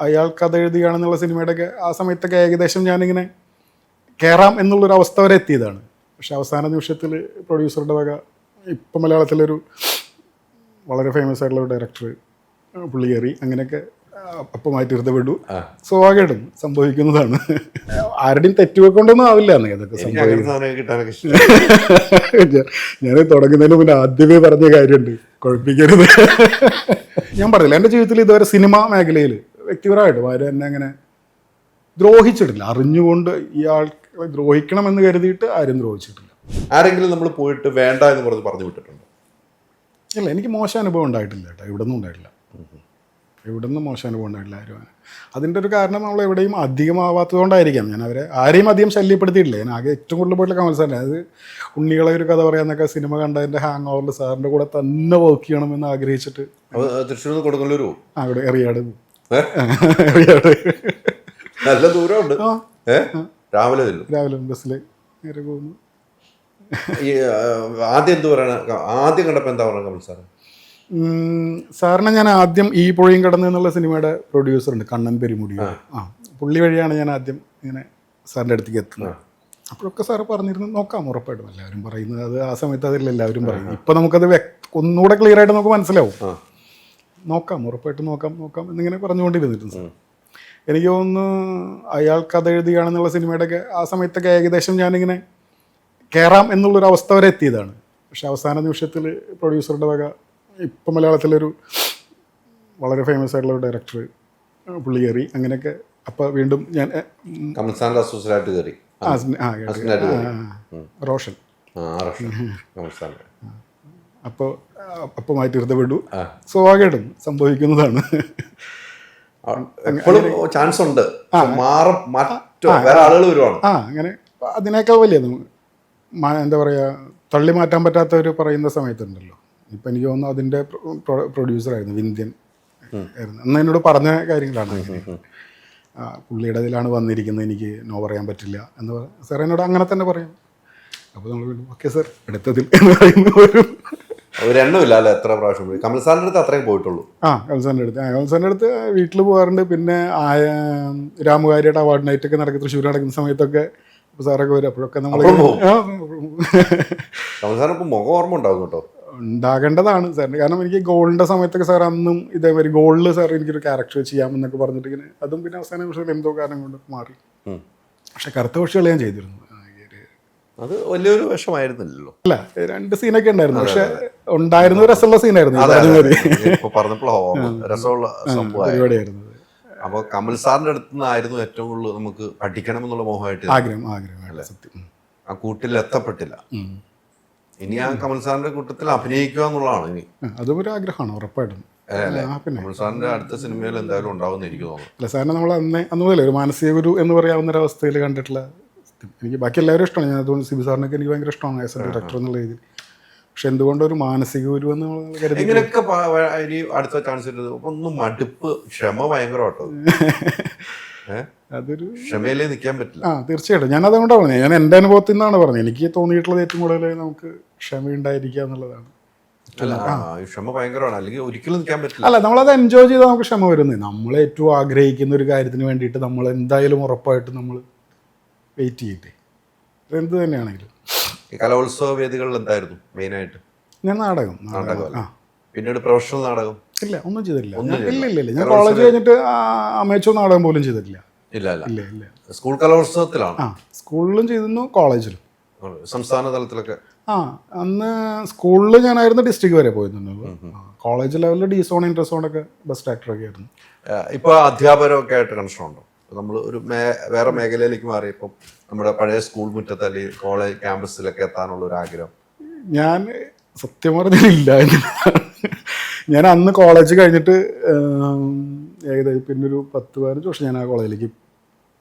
അയാൾ കഥ എഴുതുകയാണെന്നുള്ള സിനിമയുടെയൊക്കെ ആ സമയത്തൊക്കെ ഏകദേശം ഞാനിങ്ങനെ കയറാം എന്നുള്ളൊരു അവസ്ഥ വരെ എത്തിയതാണ്. പക്ഷെ അവസാന നിമിഷത്തിൽ പ്രൊഡ്യൂസറുടെ വക ഇപ്പം മലയാളത്തിലൊരു വളരെ ഫേമസ് ആയിട്ടുള്ള ഒരു ഡയറക്ടർ പുള്ളി കയറി, അങ്ങനെയൊക്കെ അപ്പമായിട്ട് ഇരുത്തപ്പെട്ടു. സ്വാഭാവികമായിട്ടും സംഭവിക്കുന്നതാണ്. ആരുടെയും തെറ്റുകൊണ്ടൊന്നും ആവില്ല എന്ന് ഇതൊക്കെ ഞാൻ തുടങ്ങുന്നതിന് മുന്നേ ആദ്യമേ പറഞ്ഞ കാര്യമുണ്ട്, കുഴപ്പിക്കരുത്. ഞാൻ പറഞ്ഞില്ല, എൻ്റെ ജീവിതത്തിൽ ഇതുവരെ സിനിമാ മേഖലയിൽ വ്യക്തിപരമായിട്ടും ആരും എന്നെ അങ്ങനെ ദ്രോഹിച്ചിട്ടില്ല. അറിഞ്ഞുകൊണ്ട് ഇയാൾ ദ്രോഹിക്കണമെന്ന് കരുതിയിട്ട് ആരും ദ്രോഹിച്ചിട്ടില്ല. ആരെങ്കിലും നമ്മൾ പോയിട്ട് വേണ്ട എന്ന് പറഞ്ഞു വിട്ടിട്ടുണ്ട്? ഇല്ല, എനിക്ക് മോശം അനുഭവം ഉണ്ടായിട്ടില്ല കേട്ടോ, ഇവിടെ നിന്നും ഉണ്ടായിട്ടില്ല. ഇവിടെ നിന്നും മോശം അനുഭവം ഉണ്ടായിട്ടില്ല ആരും. അതിൻ്റെ ഒരു കാരണം നമ്മൾ എവിടെയും അധികമാവാത്തതുകൊണ്ടായിരിക്കാം. ഞാൻ ആരെയും അധികം ശല്യപ്പെടുത്തിയിട്ടില്ല. ഞാൻ ആകെ ഏറ്റവും കൂടുതൽ പോയിട്ടുള്ള കമൽസാറിൻ്റെ, അത് ഉണ്ണികളെ ഒരു കഥ പറയാന്നൊക്കെ സിനിമ കണ്ടതിൻ്റെ ഹാങ് ഓവറിൽ സാറിൻ്റെ കൂടെ തന്നെ വർക്ക് ചെയ്യണമെന്ന് ആഗ്രഹിച്ചിട്ട് തൃശ്ശൂർ കൊടുങ്ങല്ലൂർ അവിടെ എറിയാട് എറിയാട് നല്ല ദൂരമുണ്ട്. രാവിലെ ബസ്സിൽ നേരെ പോകുന്നു. ആദ്യം കണ്ടപ്പോൾ എന്താ പറയുക കമൽ സാർ? സാറിനെ ഞാൻ ആദ്യം ഈ പുഴയും കടന്ന് എന്നുള്ള സിനിമയുടെ പ്രൊഡ്യൂസറുണ്ട് കണ്ണൻ പെരുമുടി. പുള്ളി വഴിയാണ് ഞാൻ ആദ്യം ഇങ്ങനെ സാറിൻ്റെ അടുത്തേക്ക് എത്തുന്നത്. അപ്പോഴൊക്കെ സാറ് പറഞ്ഞിരുന്നു നോക്കാം, ഉറപ്പായിട്ടും എല്ലാവരും പറയുന്നത് അത് ആ സമയത്ത് അതിൽ എല്ലാവരും പറയുന്നത്. ഇപ്പം നമുക്കത് ഒന്നുകൂടെ ക്ലിയർ ആയിട്ട് നമുക്ക് മനസ്സിലാവും. നോക്കാം, ഉറപ്പായിട്ടും നോക്കാം എന്നിങ്ങനെ പറഞ്ഞുകൊണ്ടിരുന്നിട്ടുണ്ട് സാർ. എനിക്ക് തോന്നുന്നു അയാൾ കഥ എഴുതുകയാണെന്നുള്ള സിനിമയുടെയൊക്കെ ആ സമയത്തൊക്കെ ഏകദേശം ഞാനിങ്ങനെ കയറാം എന്നുള്ളൊരു അവസ്ഥ വരെ എത്തിയതാണ്. പക്ഷെ അവസാന നിമിഷത്തിൽ പ്രൊഡ്യൂസറുടെ വക ഇപ്പം മലയാളത്തിലൊരു വളരെ ഫേമസ് ആയിട്ടുള്ള ഒരു ഡയറക്ടർ പുള്ളി കയറി, അങ്ങനെയൊക്കെ. അപ്പോൾ വീണ്ടും ഞാൻ റോഷൻ അപ്പോൾ അപ്പമായിട്ട് ഇരുത്തപ്പെട്ടു. സ്വാഭാവികമായിട്ടും സംഭവിക്കുന്നതാണ്. ചാൻസ് ഉണ്ട്, അങ്ങനെ അതിനേക്കാൾ വലിയ എന്താ പറയുക, തള്ളി മാറ്റാൻ പറ്റാത്തവർ പറയുന്ന സമയത്തുണ്ടല്ലോ. ഇപ്പം എനിക്ക് തോന്നുന്നു അതിൻ്റെ പ്രൊഡ്യൂസറായിരുന്നു വിന്ധ്യൻ ആയിരുന്നു. അന്ന് എന്നോട് പറഞ്ഞ കാര്യങ്ങളാണ്. പുള്ളിയുടെ ഇതിലാണ് വന്നിരിക്കുന്നത്, എനിക്ക് നോ പറയാൻ പറ്റില്ല എന്ന് സാർ എന്നോട് അങ്ങനെ തന്നെ പറയാം. അപ്പോൾ നമ്മൾ ഓക്കെ സാർ എടുത്തതിൽ എന്ന് പറയുന്ന ഒരെണ്ണമില്ല അല്ലേ? എത്ര പ്രാവശ്യം പോയി? കമൽ സാറിൻ്റെ അടുത്ത് അത്രയും പോയിട്ടുള്ളൂ. കമൽ സാറിൻ്റെ അടുത്ത് വീട്ടിൽ പോകാറുണ്ട്. പിന്നെ രാമുകാരിയുടെ അവാർഡ് നൈറ്റൊക്കെ നടക്കുന്ന തൃശ്ശൂർ നടക്കുന്ന സമയത്തൊക്കെ സാറൊക്കെ വരും. അപ്പോഴൊക്കെ നമ്മൾ മുഖം ഓർമ്മ ഉണ്ടാവും കേട്ടോ, ഉണ്ടാകേണ്ടതാണ് സാറിന്. കാരണം എനിക്ക് ഗോൾഡിൻ്റെ സമയത്തൊക്കെ സാർ അന്നും ഇതേമാതിരി ഗോൾഡിൽ സാർ എനിക്കൊരു ക്യാരക്ടർ ചെയ്യാമെന്നൊക്കെ പറഞ്ഞിട്ട് ഇങ്ങനെ അതും പിന്നെ അവസാന നിമിഷത്തിൽ എന്തോ കാരണം കൊണ്ട് മാറി. പക്ഷെ കറുത്ത പക്ഷികളെ ഞാൻ ചെയ്തിരുന്നു. അത് വലിയൊരു വിഷമായിരുന്നില്ലല്ലോ. അല്ല, 2 സീനൊക്കെ ഉണ്ടായിരുന്നു. പക്ഷെ ഉണ്ടായിരുന്ന രസമുള്ള സീനായിരുന്നു. രസമുള്ള പരിപാടിയായിരുന്നു. അപ്പോൾ കമൽ സാറിന്റെ അടുത്ത് നിന്നായിരുന്നു ഏറ്റവും കൂടുതൽ നമുക്ക് പഠിക്കണം എന്നുള്ള മോഹമായിട്ട് ആഗ്രഹം. സത്യം. ആ കൂട്ടിൽ എത്തപ്പെട്ടില്ല. ഇനി ആ കമൽ സാറിന്റെ കൂട്ടത്തിൽ അഭിനയിക്കുക എന്നുള്ളതാണ് ഇനി. അതും ഒരു ആഗ്രഹമാണ് ഉറപ്പായിട്ടും. കമൽ സാറിന്റെ അടുത്ത സിനിമയിൽ എന്തായാലും ഉണ്ടാവുമെന്ന് എനിക്ക് തോന്നുന്നു. അല്ല, സാറിനെ നമ്മൾ അന്ന് മുതലേ ഒരു മാനസിക ഗുരു എന്ന് പറയാവുന്ന ഒരു അവസ്ഥയിൽ കണ്ടിട്ടുള്ള. എനിക്ക് ബാക്കി എല്ലാവരും ഇഷ്ടമാണ്. ഞാൻ അതുകൊണ്ട് സിബി സാറിനൊക്കെ എനിക്ക് ഭയങ്കര ഇഷ്ടമാണ് ആസ് എ ഡയറക്ടർ എന്നുള്ള രീതിയിൽ. പക്ഷെ എന്തുകൊണ്ടൊരു മാനസിക ഗുരു എന്ന് കരുതി ഇങ്ങനെയൊക്കെ ഇനി അടുത്ത ചാൻസ് ഒന്നും മടുപ്പ്, ക്ഷമ ഭയങ്കരമാട്ടോ. അതൊരു ക്ഷമയിലേ നിൽക്കാൻ പറ്റില്ല. തീർച്ചയായിട്ടും. ഞാൻ അതുകൊണ്ടാണ് പറഞ്ഞത്. ഞാൻ എൻ്റെ അനുഭവത്തിൽ നിന്നാണ് പറഞ്ഞത്. എനിക്ക് തോന്നിയിട്ടുള്ളത് ഏറ്റവും കൂടുതൽ നമുക്ക് ക്ഷമയുണ്ടായിരിക്കുക എന്നുള്ളതാണ്. ക്ഷമ ഭയങ്കരമാണ്, അല്ലെങ്കിൽ ഒരിക്കലും നിൽക്കാൻ പറ്റില്ല. അല്ല, നമ്മളത് എൻജോയ് ചെയ്താൽ നമുക്ക് ക്ഷമ വരുന്നത്. നമ്മൾ ഏറ്റവും ആഗ്രഹിക്കുന്ന ഒരു കാര്യത്തിന് വേണ്ടിയിട്ട് നമ്മൾ എന്തായാലും ഉറപ്പായിട്ട് നമ്മൾ വെയിറ്റ് ചെയ്യട്ടെ, എന്ത് തന്നെയാണെങ്കിലും. ഈ കലോത്സവ വേദികളിൽ എന്തായിരുന്നു മെയിനായിട്ട്? ഞാൻ നാടകം. പിന്നീട് പ്രൊഫഷണൽ നാടകം? ഇല്ല, ഒന്നും ചെയ്തിട്ടില്ല. ഇല്ല. ഞാൻ കോളേജ് കഴിഞ്ഞിട്ട് അമേച്ചർ നാടകം പോലും ചെയ്തിട്ടില്ല. ഇല്ല. സ്കൂൾ കലോത്സവത്തിലാണ്? സ്കൂളിലും ചെയ്തിരുന്നു, കോളേജിലും. സംസ്ഥാന തലത്തിലൊക്കെ? അന്ന് സ്കൂളിൽ ഞാനായിരുന്നു ഡിസ്ട്രിക്ട് വരെ പോയിരുന്നുള്ളൂ. കോളേജ് ലെവലിൽ ഡി-സോൺ, ഇന്റർ-സോണൊക്കെ ബെസ്റ്റ് ആക്ടറൊക്കെ ആയിരുന്നു. ഇപ്പോൾ അധ്യാപകരൊക്കെ ആയിട്ട് കണക്ഷൻ ഉണ്ടോ? നമ്മൾ ഒരു വേറെ മേഖലയിലേക്ക് മാറിയപ്പോൾ നമ്മുടെ പഴയ സ്കൂൾ മുറ്റത്ത് അല്ലെങ്കിൽ കോളേജ് ക്യാമ്പസിലൊക്കെ എത്താനുള്ള ഒരു ആഗ്രഹം? ഞാൻ സത്യം പറഞ്ഞില്ല. ഞാൻ അന്ന് കോളേജ് കഴിഞ്ഞിട്ട് ഏകദേശം പിന്നെ ഒരു 10-15 വർഷം ഞാൻ ആ കോളേജിലേക്ക്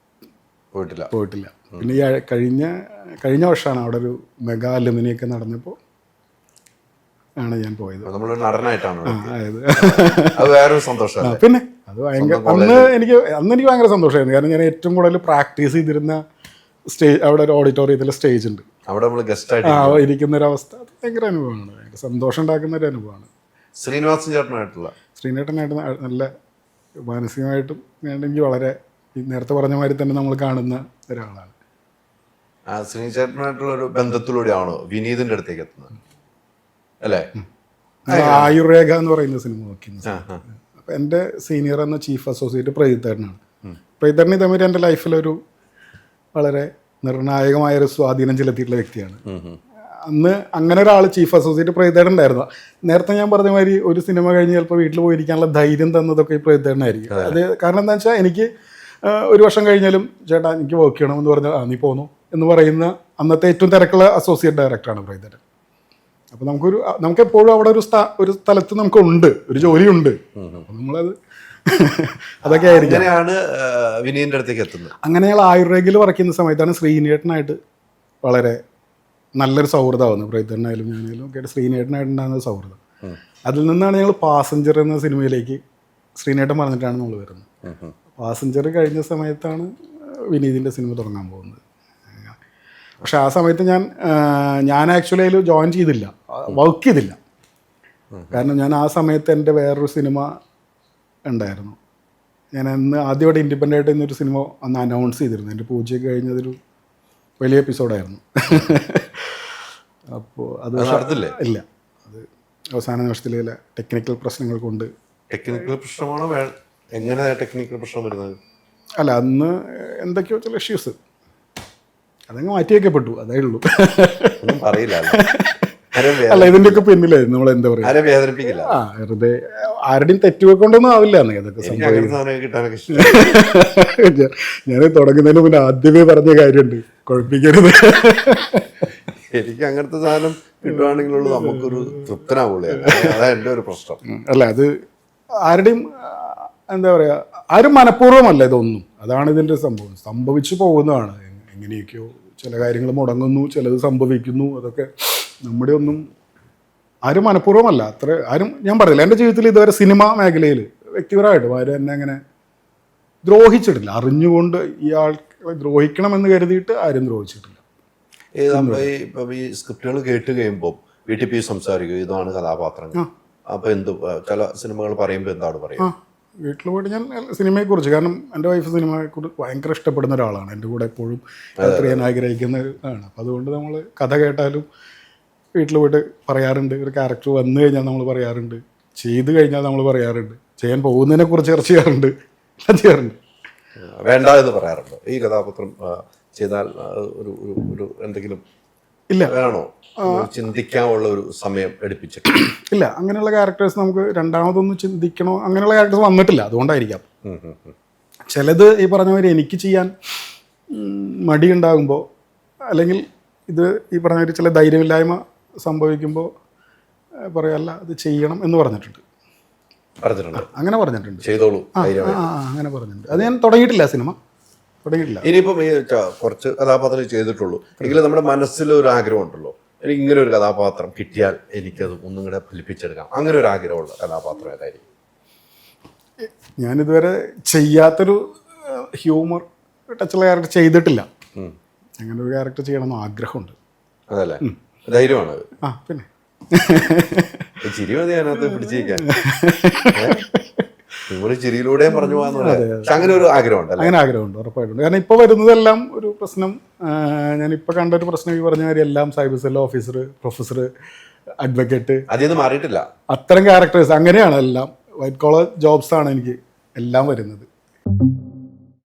പോയിട്ടില്ല. പിന്നെ ഈ കഴിഞ്ഞ വർഷമാണ് അവിടെ ഒരു മെഗാ അലുമിനിയൊക്കെ നടന്നപ്പോൾ ആണ് ഞാൻ പോയത്. നമ്മളൊരു നടനായിട്ടാണ്. അത് വേറൊരു സന്തോഷം. പിന്നെ അത് ഭയങ്കര അന്ന് എനിക്ക് ഭയങ്കര സന്തോഷമായിരുന്നു. കാരണം ഞാൻ ഏറ്റവും കൂടുതൽ പ്രാക്ടീസ് ചെയ്തിരുന്ന സ്റ്റേജ്, അവിടെ ഒരു ഓഡിറ്റോറിയത്തിലെ സ്റ്റേജ് ഉണ്ട്, അവിടെ നമ്മൾ ഗസ്റ്റ് ആയിട്ട് ഇരിക്കുന്നൊരവസ്ഥ. അത് ഭയങ്കര അനുഭവമാണ്, ഭയങ്കര സന്തോഷം ഉണ്ടാക്കുന്ന ഒരു അനുഭവമാണ്. ശ്രീനിവാസൻ ചേട്ടനായിട്ട് നല്ല മാനസികമായിട്ടും വേണ്ടെങ്കിൽ വളരെ ഈ നേരത്തെ പറഞ്ഞ മാതിരി തന്നെ നമ്മൾ കാണുന്ന ഒരാളാണ്. ശ്രീചേട്ടനായിട്ടുള്ള ഒരു ബന്ധത്തിലൂടെയാണോ വിനീതിന്റെ അടുത്തേക്ക് എത്തുന്നത് അല്ലേ? ആയുർരേഖ എന്ന് പറയുന്ന സിനിമ നോക്കിയത്. അപ്പം എൻ്റെ സീനിയർ എന്ന ചീഫ് അസോസിയേറ്റ് പ്രജിത്തേട്ടനാണ്. പ്രജിത്തേട്ടൻ ഇതേമാതിരി എൻ്റെ ലൈഫിലൊരു വളരെ നിർണായകമായൊരു സ്വാധീനം ചെലുത്തിയിട്ടുള്ള വ്യക്തിയാണ്. അന്ന് അങ്ങനെ ഒരാൾ ചീഫ് അസോസിയേറ്റ് പ്രജിത്തേട്ടൻ ഉണ്ടായിരുന്നു. നേരത്തെ ഞാൻ പറഞ്ഞ മാതിരി ഒരു സിനിമ കഴിഞ്ഞ് ചിലപ്പോൾ വീട്ടിൽ പോയിരിക്കാനുള്ള ധൈര്യം തന്നതൊക്കെ ഈ പ്രജിത്തേട്ടനായിരിക്കും. അത് കാരണം എന്താ വെച്ചാൽ എനിക്ക് ഒരു വർഷം കഴിഞ്ഞാലും ചേട്ടാ എനിക്ക് വർക്ക് ചെയ്യണമെന്ന് പറഞ്ഞാൽ നീ പോന്നു എന്ന് പറയുന്ന അന്നത്തെ ഏറ്റവും തിരക്കുള്ള അസോസിയേറ്റ് ഡയറക്ടറാണ് പ്രജിത്തേട്ടൻ. അപ്പോൾ നമുക്കെപ്പോഴും അവിടെ ഒരു സ്ഥലത്ത് നമുക്കുണ്ട്, ഒരു ജോലിയുണ്ട്. അപ്പം നമ്മളത് അതൊക്കെ ആയിരിക്കും. അങ്ങനെയാണ് വിനീതിന്റെ അടുത്തേക്ക് എത്തുന്നത്. അങ്ങനെ ഞങ്ങൾ ആയുർവേദിയിൽ വർക്ക് ചെയ്യുന്ന സമയത്താണ് ശ്രീനേട്ടനായിട്ട് വളരെ നല്ലൊരു സൗഹൃദമാവുന്നത്. പ്രജിത്തേട്ടനായാലും ഞാനായാലും ഒക്കെ ശ്രീനേട്ടനായിട്ടുണ്ടാകുന്ന സൗഹൃദം. അതിൽ നിന്നാണ് ഞങ്ങൾ പാസഞ്ചർ എന്ന സിനിമയിലേക്ക് ശ്രീനേട്ടൻ പറഞ്ഞിട്ടാണ് നമ്മൾ വരുന്നത്. പാസഞ്ചർ കഴിഞ്ഞ സമയത്താണ് വിനീതിൻ്റെ സിനിമ തുടങ്ങാൻ പോകുന്നത്. പക്ഷെ ആ സമയത്ത് ഞാൻ ആക്ച്വലി അതിൽ ജോയിൻ ചെയ്തില്ല, വർക്ക് ചെയ്തില്ല. കാരണം ഞാൻ ആ സമയത്ത് എൻ്റെ വേറൊരു സിനിമ ഉണ്ടായിരുന്നു. ഞാൻ അന്ന് ആദ്യമായിട്ട് ഇൻഡിപെൻഡൻ്റ് ആയിട്ട് ഇന്നൊരു സിനിമ അന്ന് അനൗൺസ് ചെയ്തിരുന്നു. എൻ്റെ പൂജയൊക്കെ കഴിഞ്ഞതൊരു വലിയ എപ്പിസോഡായിരുന്നു. അപ്പോൾ അത് നടത്തില്ലേ? ഇല്ല, അത് അവസാന നിമിഷത്തിലെ ടെക്നിക്കൽ പ്രശ്നങ്ങൾ കൊണ്ട്. ടെക്നിക്കൽ പ്രശ്നമാണോ? എങ്ങനെ ടെക്നിക്കൽ പ്രശ്നം വരുന്നത്? അല്ല, അന്ന് എന്തൊക്കെയോ ചില ഇഷ്യൂസ് അതങ്ങ് മാറ്റി വയ്ക്കപ്പെട്ടു, അതേ ഉള്ളൂ. ഒന്നും പറയില്ല. അല്ല, ഇതിൻ്റെയൊക്കെ പിന്നിലായിരുന്നു നമ്മൾ എന്താ പറയുക, വേദനിപ്പിക്കില്ല. വെറുതെ ആരുടെയും തെറ്റുകൊണ്ടൊന്നും ആവില്ല എന്ന് അതൊക്കെ ഞാൻ തുടങ്ങുന്നതിന് മുന്നേ ആദ്യമേ പറഞ്ഞ കാര്യമുണ്ട്, കുഴപ്പിക്കരുത്. എനിക്ക് അങ്ങനത്തെ സാധനം കിട്ടുവാണെങ്കിലുള്ളൂ നമുക്കൊരു തൃപ്തനാവുള്ളൂ. അതാ എൻ്റെ ഒരു പ്രശ്നം. അല്ല, അത് ആരുടെയും എന്താ പറയുക, ആരും മനഃപൂർവ്വമല്ല ഇതൊന്നും. അതാണ് ഇതിൻ്റെ സംഭവം. സംഭവിച്ചു പോകുന്നതാണ്. എങ്ങനെയൊക്കെയോ ചില കാര്യങ്ങൾ മുടങ്ങുന്നു, ചിലത് സംഭവിക്കുന്നു. അതൊക്കെ നമ്മുടെ ഒന്നും ആരും മനഃപൂർവ്വമല്ല. ആരും ഞാൻ പറഞ്ഞില്ല, എൻ്റെ ജീവിതത്തിൽ ഇതുവരെ സിനിമാ മേഖലയിൽ വ്യക്തിപരമായിട്ടും ആരും എന്നെ അങ്ങനെ ദ്രോഹിച്ചിട്ടില്ല. അറിഞ്ഞുകൊണ്ട് ഇയാൾ ദ്രോഹിക്കണമെന്ന് കരുതിയിട്ട് ആരും ദ്രോഹിച്ചിട്ടില്ല. ഈ സ്ക്രിപ്റ്റുകൾ കേട്ട് കഴിയുമ്പോൾ വീട്ടിൽ പോയി സംസാരിക്കും, ഇതാണ് കഥാപാത്രങ്ങൾ. അപ്പോൾ എന്ത് ചില സിനിമകൾ പറയുമ്പോൾ എന്താണ് പറയുക? വീട്ടിൽ പോയിട്ട് ഞാൻ സിനിമയെക്കുറിച്ച്, കാരണം എൻ്റെ വൈഫ് സിനിമയെക്കുറിച്ച് ഭയങ്കര ഇഷ്ടപ്പെടുന്ന ഒരാളാണ്. എൻ്റെ കൂടെ എപ്പോഴും യാത്ര ചെയ്യാൻ ആഗ്രഹിക്കുന്ന ആണ്. അപ്പം അതുകൊണ്ട് നമ്മൾ കഥ കേട്ടാലും വീട്ടിൽ പോയിട്ട് പറയാറുണ്ട്. ഒരു ക്യാരക്ടർ വന്നു കഴിഞ്ഞാൽ നമ്മൾ പറയാറുണ്ട്, ചെയ്ത് കഴിഞ്ഞാൽ നമ്മൾ പറയാറുണ്ട്, ചെയ്യാൻ പോകുന്നതിനെ കുറിച്ച് ചർച്ച ചെയ്യാറുണ്ട്, എല്ലാം ചെയ്യാറുണ്ട്. വേണ്ട എന്ന് പറയാറുണ്ട്. ഈ കഥാപാത്രം ചെയ്താൽ ഒരു എന്തെങ്കിലും ഇല്ല വേണോ ചിന്തിക്കാനുള്ള ഒരു സമയം എടുപ്പിച്ചിട്ട്? ഇല്ല, അങ്ങനെയുള്ള ക്യാരക്ടേഴ്സ് നമുക്ക് രണ്ടാമതൊന്നും ചിന്തിക്കണോ അങ്ങനെയുള്ള ക്യാരക്ടേഴ്സ് വന്നിട്ടില്ല. അതുകൊണ്ടായിരിക്കാം. ചിലത് ഈ പറഞ്ഞ മാതിരി എനിക്ക് ചെയ്യാൻ മടിയുണ്ടാകുമ്പോൾ, അല്ലെങ്കിൽ ഇത് ഈ പറഞ്ഞ മാതിരി ചില ധൈര്യമില്ലായ്മ സംഭവിക്കുമ്പോൾ പറയല്ല അത് ചെയ്യണം എന്ന് പറഞ്ഞിട്ടുണ്ട്. അങ്ങനെ പറഞ്ഞിട്ടുണ്ട്. ചെയ്തോളൂ. അങ്ങനെ പറഞ്ഞിട്ടുണ്ട്. അത് ഞാൻ തുടങ്ങിയിട്ടില്ല, സിനിമ തുടങ്ങിയിട്ടില്ല. ഇനിയിപ്പം ഈ കുറച്ച് കഥാപാത്രം ചെയ്തിട്ടുള്ളൂ എങ്കിലും നമ്മുടെ മനസ്സിൽ ഒരു ആഗ്രഹം ഉണ്ടല്ലോ, എനിക്ക് ഇങ്ങനെ ഒരു കഥാപാത്രം കിട്ടിയാൽ എനിക്കത് ഒന്നും കൂടെ ഫലിപ്പിച്ചെടുക്കാം, അങ്ങനെ ഒരു ആഗ്രഹമുള്ള കഥാപാത്രം ഏതായിരിക്കും? ഞാനിതുവരെ ചെയ്യാത്തൊരു ഹ്യൂമർ ടച്ചുള്ള ക്യാരക്ടർ ചെയ്തിട്ടില്ല. അങ്ങനെ ഒരു ക്യാരക്ടർ ചെയ്യണമെന്ന് ആഗ്രഹമുണ്ട്. അതല്ലേ, ധൈര്യമാണ്. പിന്നെ ചിരി മതി അതിനകത്ത് പിടിച്ചിരിക്കാൻ. നിങ്ങൾ ചിരിയിലൂടെയും പറഞ്ഞു പോകാന്ന്. അങ്ങനെ ഒരു ആഗ്രഹമുണ്ട്. അങ്ങനെ ആഗ്രഹമുണ്ട്, ഉറപ്പായിട്ടുണ്ട്. കാരണം ഇപ്പോൾ വരുന്നതെല്ലാം ഒരു പ്രശ്നം. ഞാനിപ്പോൾ കണ്ടൊരു പ്രശ്നം ഈ പറഞ്ഞ കാര്യം എല്ലാം cyber cell officer, professor, advocate, അതൊന്നും മാറിയിട്ടില്ല. അത്തരം ക്യാരക്ടേഴ്സ് അങ്ങനെയാണ്. എല്ലാം വൈറ്റ് കോളർ ജോബ്സാണ് എനിക്ക് എല്ലാം വരുന്നത്.